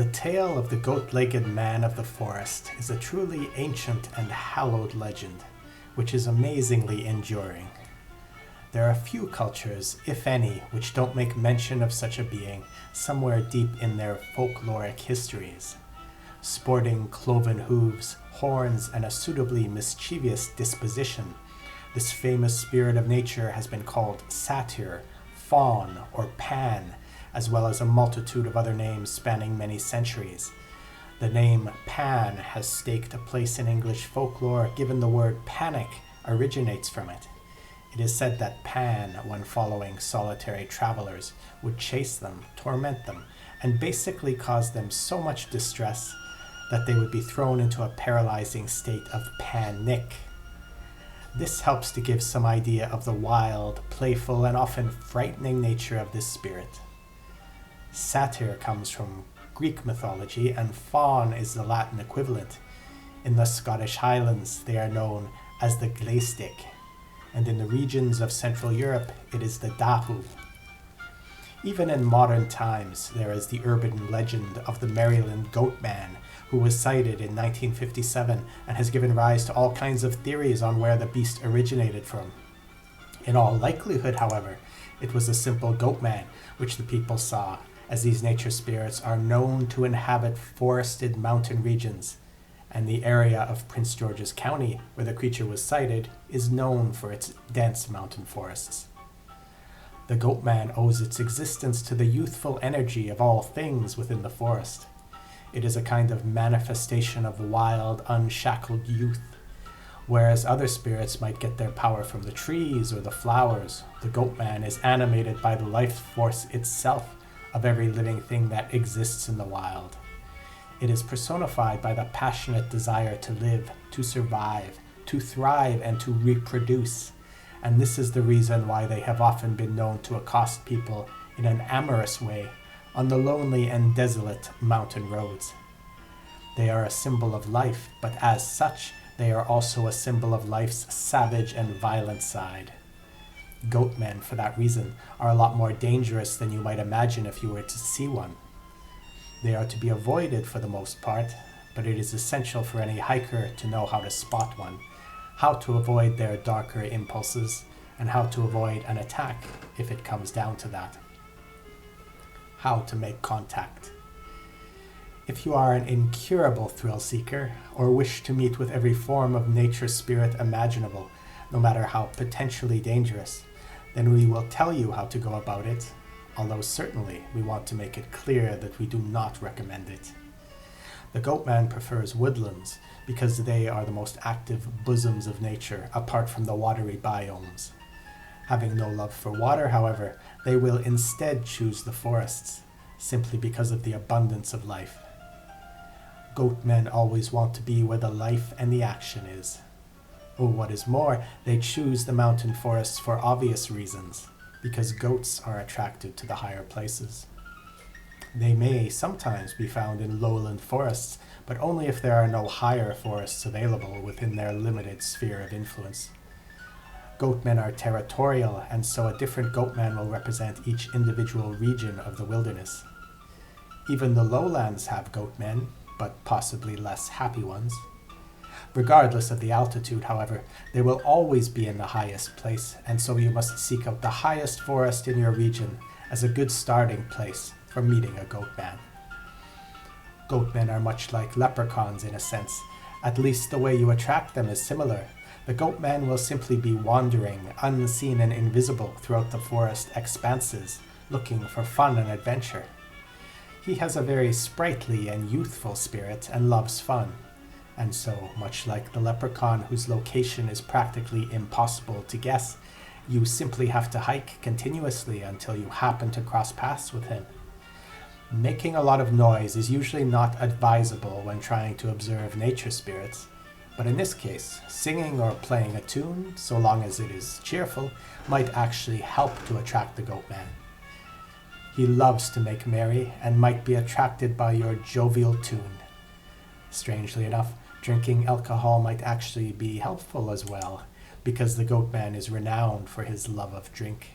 The tale of the goat-legged man of the forest is a truly ancient and hallowed legend, which is amazingly enduring. There are few cultures, if any, which don't make mention of such a being somewhere deep in their folkloric histories. Sporting cloven hooves, horns, and a suitably mischievous disposition, this famous spirit of nature has been called Satyr, Fawn, or Pan, as well as a multitude of other names spanning many centuries. The name Pan has staked a place in English folklore given the word panic originates from it. It is said that Pan, when following solitary travelers, would chase them, torment them, and basically cause them so much distress that they would be thrown into a paralyzing state of panic. This helps to give some idea of the wild, playful, and often frightening nature of this spirit. Satyr comes from Greek mythology, and Fawn is the Latin equivalent. In the Scottish Highlands, they are known as the Glaistig, and in the regions of Central Europe, it is the Dahu. Even in modern times, there is the urban legend of the Maryland Goatman, who was sighted in 1957 and has given rise to all kinds of theories on where the beast originated from. In all likelihood, however, it was a simple goatman which the people saw, as these nature spirits are known to inhabit forested mountain regions, and the area of Prince George's County where the creature was sighted is known for its dense mountain forests. The goatman owes its existence to the youthful energy of all things within the forest. It is a kind of manifestation of wild, unshackled youth. Whereas other spirits might get their power from the trees or the flowers, the goatman is animated by the life force itself of every living thing that exists in the wild. It is personified by the passionate desire to live, to survive, to thrive, and to reproduce. And this is the reason why they have often been known to accost people in an amorous way on the lonely and desolate mountain roads. They are a symbol of life, but as such, they are also a symbol of life's savage and violent side. Goatmen, for that reason, are a lot more dangerous than you might imagine if you were to see one. They are to be avoided for the most part, but it is essential for any hiker to know how to spot one, how to avoid their darker impulses, and how to avoid an attack if it comes down to that. How to make contact. If you are an incurable thrill seeker, or wish to meet with every form of nature spirit imaginable, no matter how potentially dangerous, then we will tell you how to go about it, although certainly we want to make it clear that we do not recommend it. The goatman prefers woodlands because they are the most active bosoms of nature apart from the watery biomes. Having no love for water, however, they will instead choose the forests, simply because of the abundance of life. Goatmen always want to be where the life and the action is. Or what is more, they choose the mountain forests for obvious reasons, because goats are attracted to the higher places. They may sometimes be found in lowland forests, but only if there are no higher forests available within their limited sphere of influence. Goatmen are territorial, and so a different goatman will represent each individual region of the wilderness. Even the lowlands have goatmen, but possibly less happy ones. Regardless of the altitude, however, they will always be in the highest place, and so you must seek out the highest forest in your region as a good starting place for meeting a goatman. Goatmen are much like leprechauns in a sense. At least the way you attract them is similar. The goatman will simply be wandering, unseen and invisible, throughout the forest expanses, looking for fun and adventure. He has a very sprightly and youthful spirit and loves fun. And so, much like the leprechaun whose location is practically impossible to guess, you simply have to hike continuously until you happen to cross paths with him. Making a lot of noise is usually not advisable when trying to observe nature spirits, but in this case, singing or playing a tune, so long as it is cheerful, might actually help to attract the goatman. He loves to make merry and might be attracted by your jovial tune. Strangely enough, drinking alcohol might actually be helpful as well, because the goatman is renowned for his love of drink.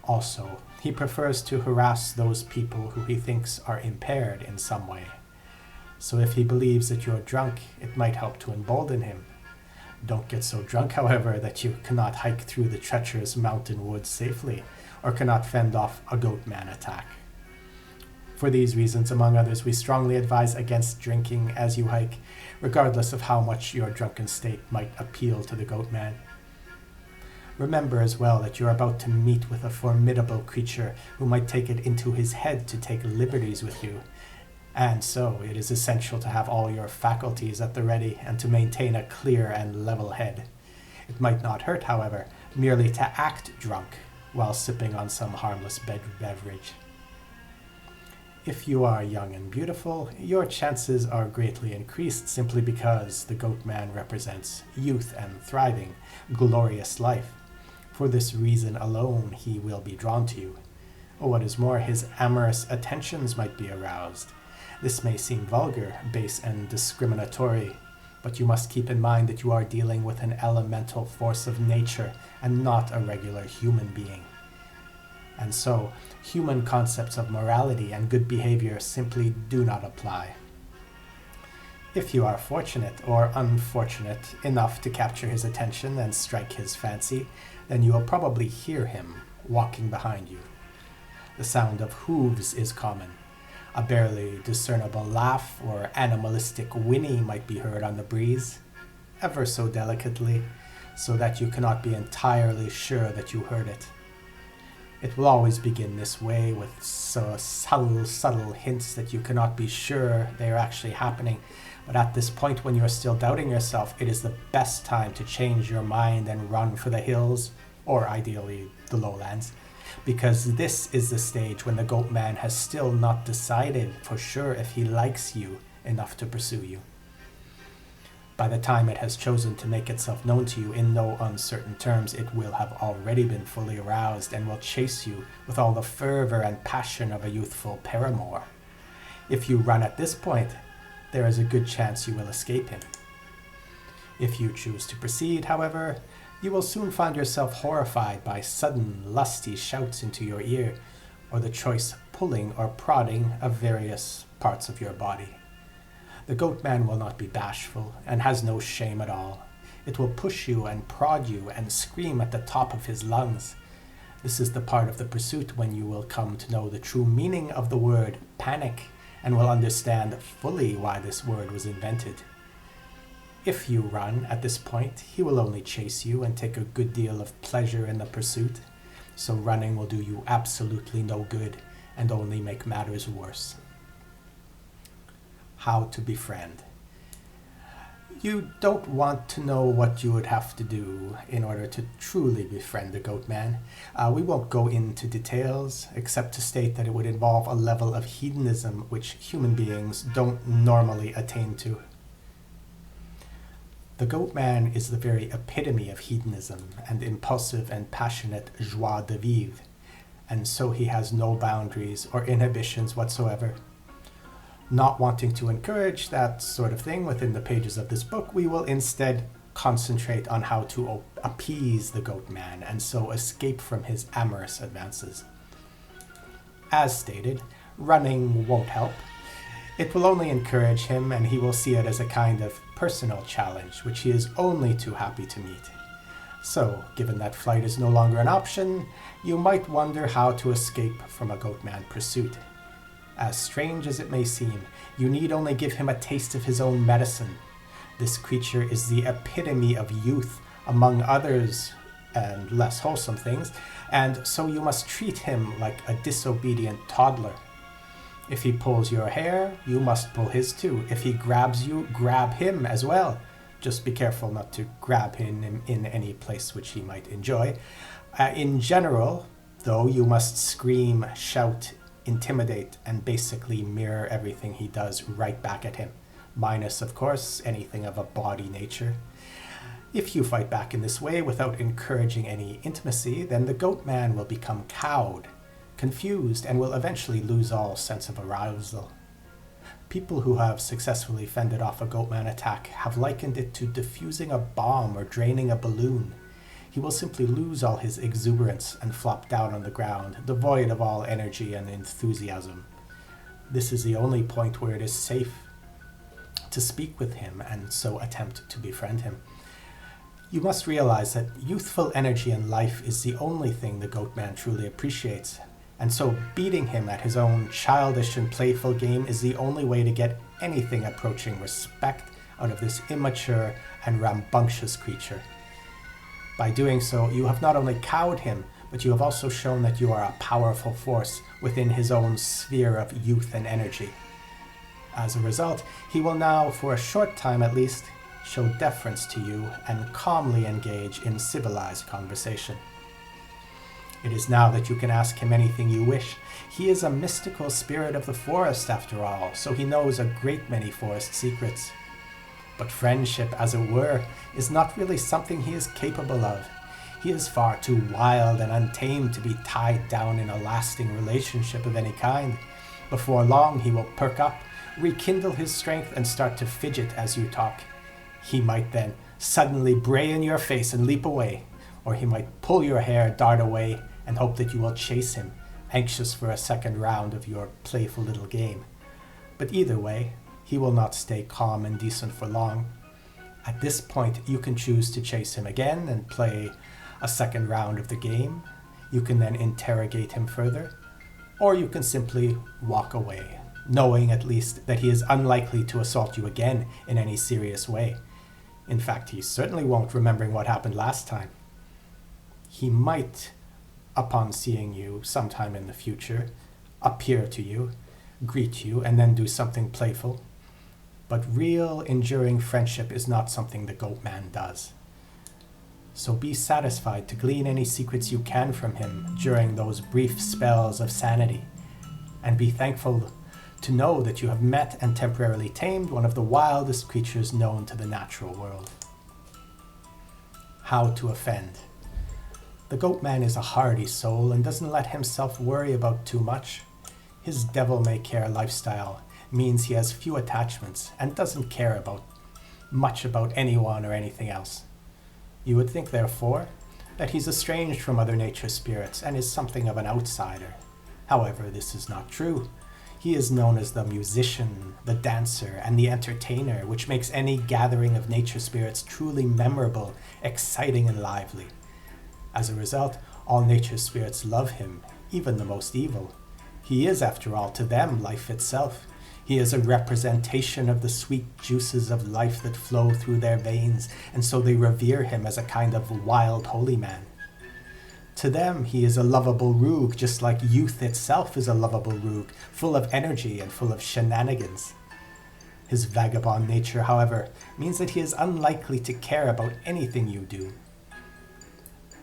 Also, he prefers to harass those people who he thinks are impaired in some way. So if he believes that you're drunk, it might help to embolden him. Don't get so drunk, however, that you cannot hike through the treacherous mountain woods safely, or cannot fend off a goat man attack. For these reasons, among others, we strongly advise against drinking as you hike, regardless of how much your drunken state might appeal to the goat man. Remember as well that you're about to meet with a formidable creature who might take it into his head to take liberties with you, and so it is essential to have all your faculties at the ready and to maintain a clear and level head. It might not hurt, however, merely to act drunk while sipping on some harmless beverage. If you are young and beautiful, your chances are greatly increased simply because the goat man represents youth and thriving, glorious life. For this reason alone, he will be drawn to you. Or what is more, his amorous attentions might be aroused. This may seem vulgar, base, and discriminatory, but you must keep in mind that you are dealing with an elemental force of nature and not a regular human being. And so, human concepts of morality and good behavior simply do not apply. If you are fortunate or unfortunate enough to capture his attention and strike his fancy, then you will probably hear him walking behind you. The sound of hooves is common. A barely discernible laugh or animalistic whinny might be heard on the breeze, ever so delicately, so that you cannot be entirely sure that you heard it. It will always begin this way, with so subtle hints that you cannot be sure they are actually happening. But at this point, when you are still doubting yourself, it is the best time to change your mind and run for the hills, or ideally the lowlands, because this is the stage when the goat man has still not decided for sure if he likes you enough to pursue you. By the time it has chosen to make itself known to you in no uncertain terms, it will have already been fully aroused and will chase you with all the fervor and passion of a youthful paramour. If you run at this point, there is a good chance you will escape him. If you choose to proceed, however, you will soon find yourself horrified by sudden, lusty shouts into your ear, or the choice pulling or prodding of various parts of your body. The goat man will not be bashful, and has no shame at all. It will push you and prod you and scream at the top of his lungs. This is the part of the pursuit when you will come to know the true meaning of the word panic, and will understand fully why this word was invented. If you run at this point, he will only chase you and take a good deal of pleasure in the pursuit, so running will do you absolutely no good and only make matters worse. How to befriend. You don't want to know what you would have to do in order to truly befriend the goat man. We won't go into details, except to state that it would involve a level of hedonism which human beings don't normally attain to. The goat man is the very epitome of hedonism and impulsive and passionate joie de vivre, and so he has no boundaries or inhibitions whatsoever. Not wanting to encourage that sort of thing within the pages of this book, we will instead concentrate on how to appease the goat man and so escape from his amorous advances. As stated, running won't help. It will only encourage him, and he will see it as a kind of personal challenge, which he is only too happy to meet. So, given that flight is no longer an option, you might wonder how to escape from a goat man pursuit. As strange as it may seem, you need only give him a taste of his own medicine. This creature is the epitome of youth, among others and less wholesome things, and so you must treat him like a disobedient toddler. If he pulls your hair, you must pull his too. If he grabs you, grab him as well. Just be careful not to grab him in any place which he might enjoy. In general, though, you must scream, shout, intimidate, and basically mirror everything he does right back at him, minus, of course, anything of a bawdy nature. If you fight back in this way without encouraging any intimacy, then the goat man will become cowed, confused, and will eventually lose all sense of arousal. People who have successfully fended off a goat man attack have likened it to defusing a bomb or draining a balloon. he will simply lose all his exuberance and flop down on the ground, devoid of all energy and enthusiasm. This is the only point where it is safe to speak with him and so attempt to befriend him. You must realize that youthful energy in life is the only thing the goat man truly appreciates, and so beating him at his own childish and playful game is the only way to get anything approaching respect out of this immature and rambunctious creature. By doing so, you have not only cowed him, but you have also shown that you are a powerful force within his own sphere of youth and energy. As a result, he will now, for a short time at least, show deference to you and calmly engage in civilized conversation. It is now that you can ask him anything you wish. He is a mystical spirit of the forest after all, so he knows a great many forest secrets. But friendship, as it were, is not really something he is capable of. He is far too wild and untamed to be tied down in a lasting relationship of any kind. Before long, he will perk up, rekindle his strength, and start to fidget as you talk. He might then suddenly bray in your face and leap away, or he might pull your hair, dart away, and hope that you will chase him, anxious for a second round of your playful little game. But either way, he will not stay calm and decent for long. At this point, you can choose to chase him again and play a second round of the game. You can then interrogate him further, or you can simply walk away, knowing at least that he is unlikely to assault you again in any serious way. In fact, he certainly won't, remembering what happened last time. He might, upon seeing you sometime in the future, appear to you, greet you, and then do something playful. But real, enduring friendship is not something the goat man does. So be satisfied to glean any secrets you can from him during those brief spells of sanity, and be thankful to know that you have met and temporarily tamed one of the wildest creatures known to the natural world. How to offend. The goat man is a hardy soul and doesn't let himself worry about too much. His devil-may-care lifestyle means he has few attachments and doesn't care much about anyone or anything else. You would think, therefore, that he's estranged from other nature spirits and is something of an outsider. However, this is not true. He is known as the musician, the dancer, and the entertainer, which makes any gathering of nature spirits truly memorable, exciting, and lively. As a result, all nature spirits love him, even the most evil. He is, after all, to them life itself. He is a representation of the sweet juices of life that flow through their veins, and so they revere him as a kind of wild holy man. To them, he is a lovable rogue, just like youth itself is a lovable rogue, full of energy and full of shenanigans. His vagabond nature, however, means that he is unlikely to care about anything you do.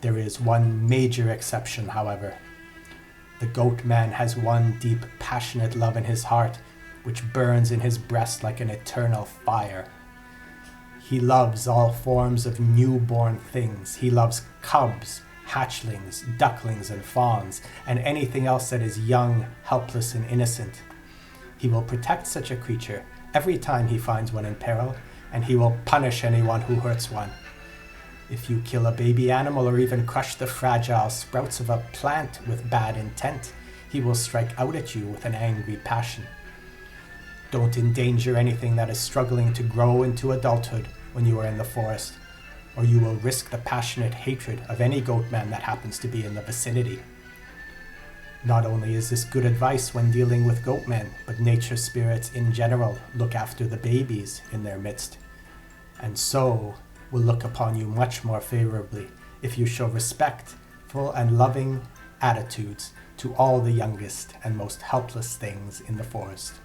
There is one major exception, however. The goat man has one deep, passionate love in his heart, which burns in his breast like an eternal fire. He loves all forms of newborn things. He loves cubs, hatchlings, ducklings, and fawns, and anything else that is young, helpless, and innocent. He will protect such a creature every time he finds one in peril, and he will punish anyone who hurts one. If you kill a baby animal or even crush the fragile sprouts of a plant with bad intent, he will strike out at you with an angry passion. Don't endanger anything that is struggling to grow into adulthood when you are in the forest, or you will risk the passionate hatred of any goat man that happens to be in the vicinity. Not only is this good advice when dealing with goat men, but nature spirits in general look after the babies in their midst, and so will look upon you much more favorably if you show respectful and loving attitudes to all the youngest and most helpless things in the forest.